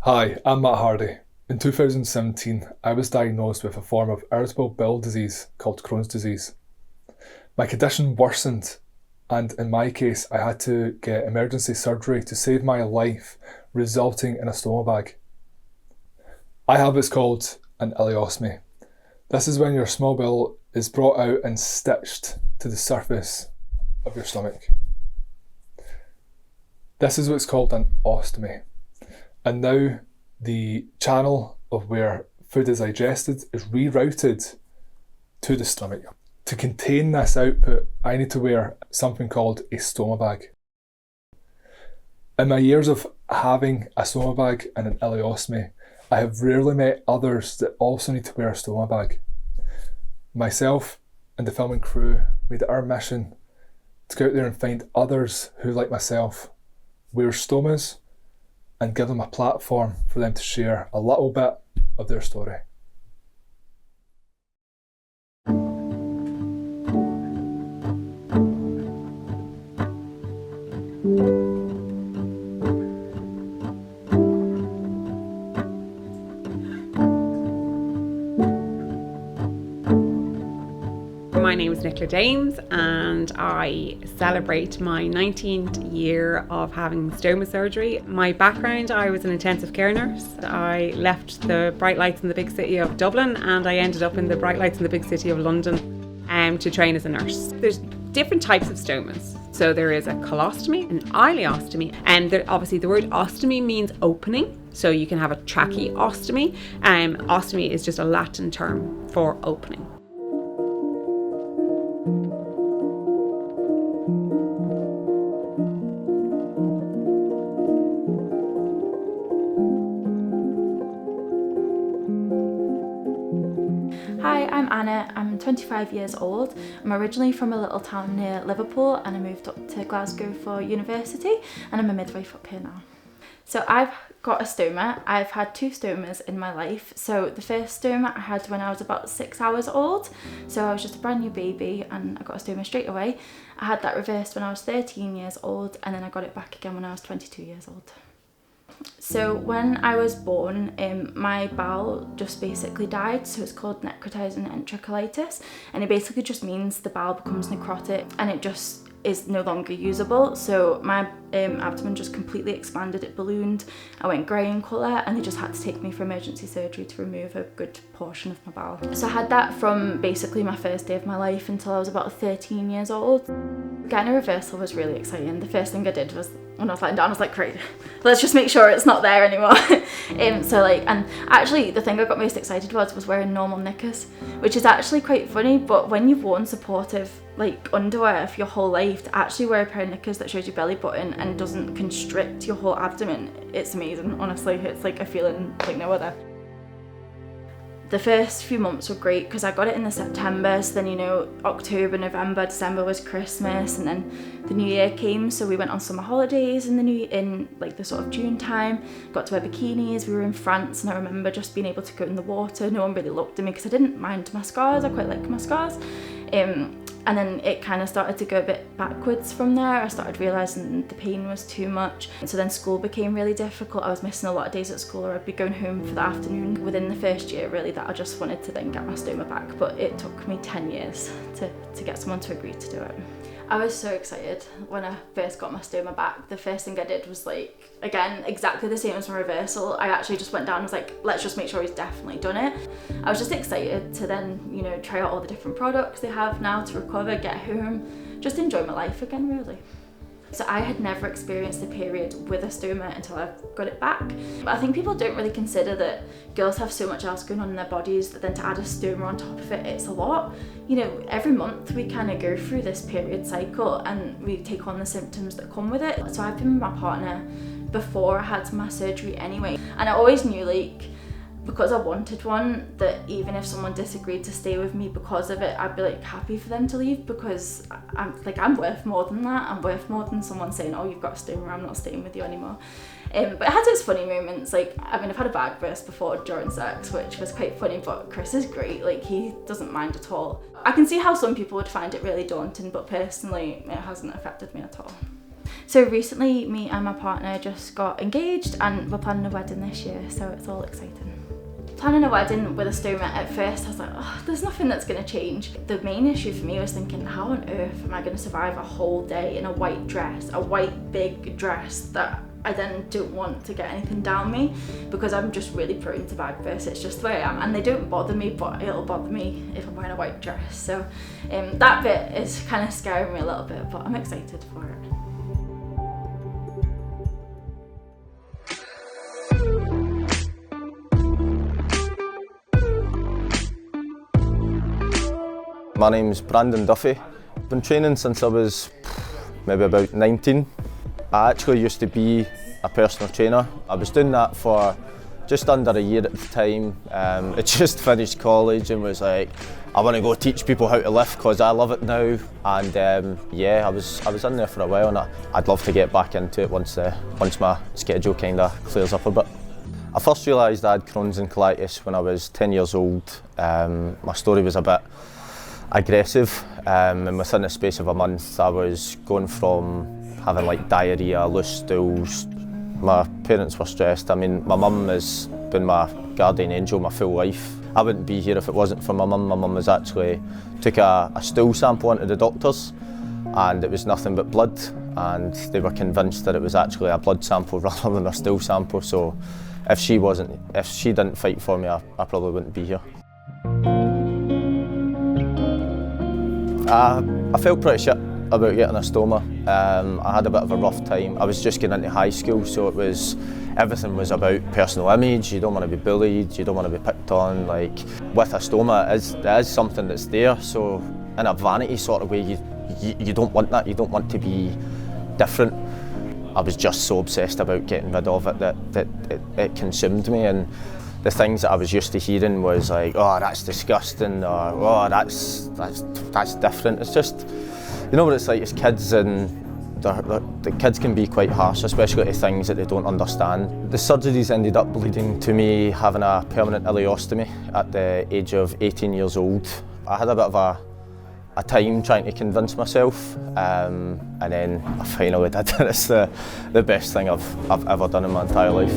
Hi, I'm Matt Hardy. In 2017, I was diagnosed with a form of irritable bowel disease called Crohn's disease. My condition worsened, and in my case, I had to get emergency surgery to save my life, resulting in a stoma bag. I have what's called an ileostomy. This is when your small bowel is brought out and stitched to the surface of your stomach. This is what's called an ostomy. And now the channel of where food is digested is rerouted to the stomach. To contain this output, I need to wear something called a stoma bag. In my years of having a stoma bag and an ileostomy, I have rarely met others that also need to wear a stoma bag. Myself and the filming crew made it our mission to go out there and find others who, like myself, wear stomas and give them a platform for them to share a little bit of their story. My name is Nicola James and I celebrate my 19th year of having stoma surgery. My background, I was an intensive care nurse. I left the bright lights in the big city of Dublin and I ended up in the bright lights in the big city of London to train as a nurse. There's different types of stomas. So there is a colostomy, an ileostomy, and obviously the word ostomy means opening. So you can have a tracheostomy. Ostomy is just a Latin term for opening. Hi, I'm Anna. I'm 25 years old. I'm originally from a little town near Liverpool and I moved up to Glasgow for university and I'm a midwife up here now. So I've got a stoma. I've had two stomas in my life. So the first stoma I had when I was about 6 hours old. So I was just a brand new baby and I got a stoma straight away. I had that reversed when I was 13 years old and then I got it back again when I was 22 years old. So when I was born, my bowel just basically died, so it's called necrotizing enterocolitis, and it basically just means the bowel becomes necrotic and it just is no longer usable. So my abdomen just completely expanded, it ballooned, I went grey in colour and they just had to take me for emergency surgery to remove a good portion of my bowel. So I had that from basically my first day of my life until I was about 13 years old. Getting a reversal was really exciting. The first thing I did was, when I was lying down, I was like, great, let's just make sure it's not there anymore. And actually the thing I got most excited was wearing normal knickers, which is actually quite funny, but when you've worn supportive underwear for your whole life, to actually wear a pair of knickers that shows your belly button and doesn't constrict your whole abdomen, it's amazing, honestly. It's like a feeling like no other. The first few months were great because I got it in the September, so then October, November, December was Christmas, and then the new year came, so we went on summer holidays in the sort of June time, got to wear bikinis. We were in France and I remember just being able to go in the water. No one really looked at me because I didn't mind my scars. I quite like my scars. And then it kind of started to go a bit backwards from there. I started realising the pain was too much. So then school became really difficult. I was missing a lot of days at school, or I'd be going home for the afternoon. Within the first year, really, that I just wanted to then get my stoma back. But it took me 10 years to get someone to agree to do it. I was so excited when I first got my stoma back. The first thing I did was again, exactly the same as my reversal. I actually just went down and was like, let's just make sure he's definitely done it. I was just excited to then, try out all the different products they have now to recover, get home, just enjoy my life again, really. So I had never experienced a period with a stoma until I got it back. But I think people don't really consider that girls have so much else going on in their bodies that then to add a stoma on top of it, it's a lot. Every month we kind of go through this period cycle and we take on the symptoms that come with it. So I've been with my partner before I had my surgery anyway. And I always knew because I wanted one, that even if someone disagreed to stay with me because of it, I'd be happy for them to leave, because I'm worth more than that. I'm worth more than someone saying, oh, you've got a stoma, I'm not staying with you anymore. But it has its funny moments. I've had a bag burst before during sex, which was quite funny, but Chris is great. He doesn't mind at all. I can see how some people would find it really daunting, but personally it hasn't affected me at all. So recently me and my partner just got engaged and we're planning a wedding this year, so it's all exciting. Planning a wedding with a stoma, at first I was like, oh, there's nothing that's going to change. The main issue for me was thinking, how on earth am I going to survive a whole day in a white dress, a white big dress that I then don't want to get anything down me, because I'm just really prone to bag bursts. It's just the way I am, and they don't bother me, but it'll bother me if I'm wearing a white dress. So that bit is kind of scaring me a little bit, but I'm excited for it. My name's Brandon Duffy. I've been training since I was maybe about 19. I actually used to be a personal trainer. I was doing that for just under a year at the time. I just finished college and was like, I want to go teach people how to lift because I love it now. And yeah, I was in there for a while, and I'd love to get back into it once my schedule kind of clears up a bit. I first realised I had Crohn's and colitis when I was 10 years old. My story was a bit aggressive, and within the space of a month I was going from having like diarrhoea, loose stools. My parents were stressed. I mean, my mum has been my guardian angel my full life. I wouldn't be here if it wasn't for my mum. My mum was actually took a stool sample into the doctors, and it was nothing but blood, and they were convinced that it was actually a blood sample rather than a stool sample. So if she didn't fight for me, I probably wouldn't be here. I felt pretty shit about getting a stoma. I had a bit of a rough time. I was just getting into high school, so everything was about personal image. You don't want to be bullied, you don't want to be picked on. Like with a stoma, it is something that's there. So in a vanity sort of way, you don't want that. You don't want to be different. I was just so obsessed about getting rid of it that it consumed me. And the things that I was used to hearing was like, oh, that's disgusting, or oh, that's different. It's just, you know what it's like as kids, and the kids can be quite harsh, especially to things that they don't understand. The surgeries ended up leading to me having a permanent ileostomy at the age of 18 years old. I had a bit of a time trying to convince myself, and then I finally did it. It's the best thing I've ever done in my entire life.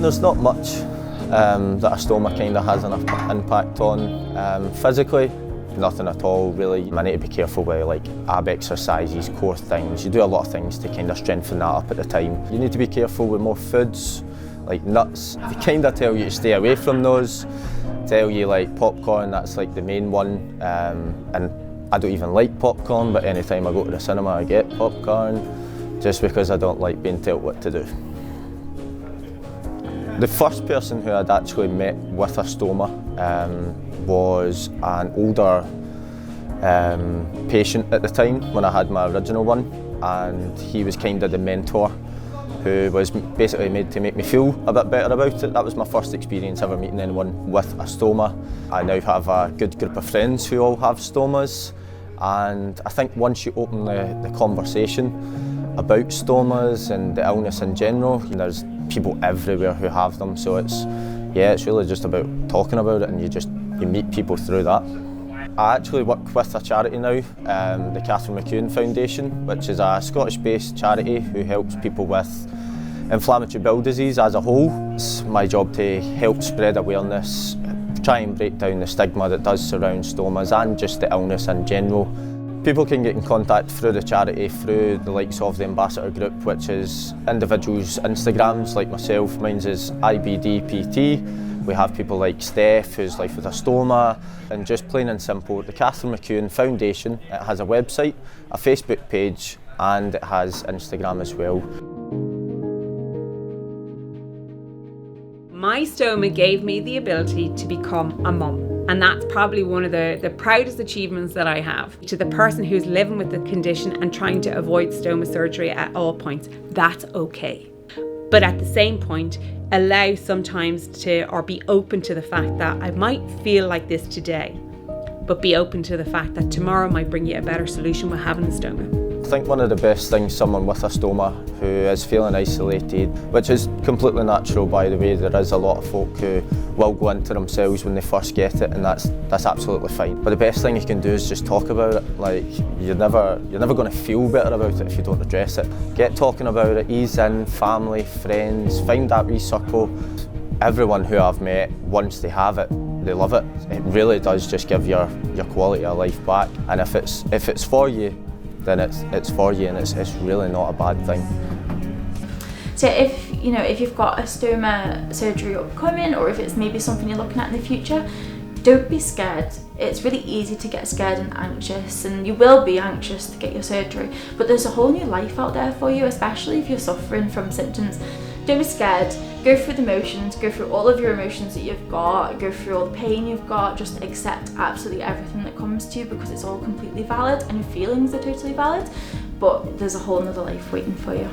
There's not much that a stoma kind of has an impact on. Physically, nothing at all really. I need to be careful with like ab exercises, core things. You do a lot of things to kind of strengthen that up at the time. You need to be careful with more foods, like nuts. They kind of tell you to stay away from those. Tell you like popcorn, that's like the main one. And I don't even like popcorn, but anytime I go to the cinema I get popcorn, just because I don't like being told what to do. The first person who I'd actually met with a stoma was an older patient at the time when I had my original one, and he was kind of the mentor who was basically made to make me feel a bit better about it. That was my first experience ever meeting anyone with a stoma. I now have a good group of friends who all have stomas, and I think once you open the conversation about stomas and the illness in general, there's people everywhere who have them, so it's really just about talking about it, and you meet people through that. I actually work with a charity now, the Catherine McEwen Foundation, which is a Scottish-based charity who helps people with inflammatory bowel disease as a whole. It's my job to help spread awareness, try and break down the stigma that does surround stomas and just the illness in general. People can get in contact through the charity, through the likes of the Ambassador Group, which is individuals' Instagrams like myself. Mine's is IBDPT. We have people like Steph, who's life with a stoma, and just plain and simple, the Catherine McEwen Foundation. It has a website, a Facebook page, and it has Instagram as well. My stoma gave me the ability to become a mum. And that's probably one of the proudest achievements that I have. To the person who's living with the condition and trying to avoid stoma surgery at all points, that's okay. But at the same point, allow sometimes or be open to the fact that I might feel like this today, but be open to the fact that tomorrow might bring you a better solution with having the stoma. think one of the best things someone with a stoma who is feeling isolated, which is completely natural by the way, there is a lot of folk who will go into themselves when they first get it, and that's absolutely fine. But the best thing you can do is just talk about it. Like, you're never going to feel better about it if you don't address it. Get talking about it, ease in, family, friends, find that wee circle. Everyone who I've met, once they have it, they love it. It really does just give your quality of life back. And if it's for you, then it's for you, and it's really not a bad thing. So if you've got a stoma surgery upcoming, or if it's maybe something you're looking at in the future, don't be scared. It's really easy to get scared and anxious, and you will be anxious to get your surgery, but there's a whole new life out there for you, especially if you're suffering from symptoms. Don't be scared. Go through the motions, go through all of your emotions that you've got, go through all the pain you've got, just accept absolutely everything that comes to you, because it's all completely valid and your feelings are totally valid, but there's a whole nother life waiting for you.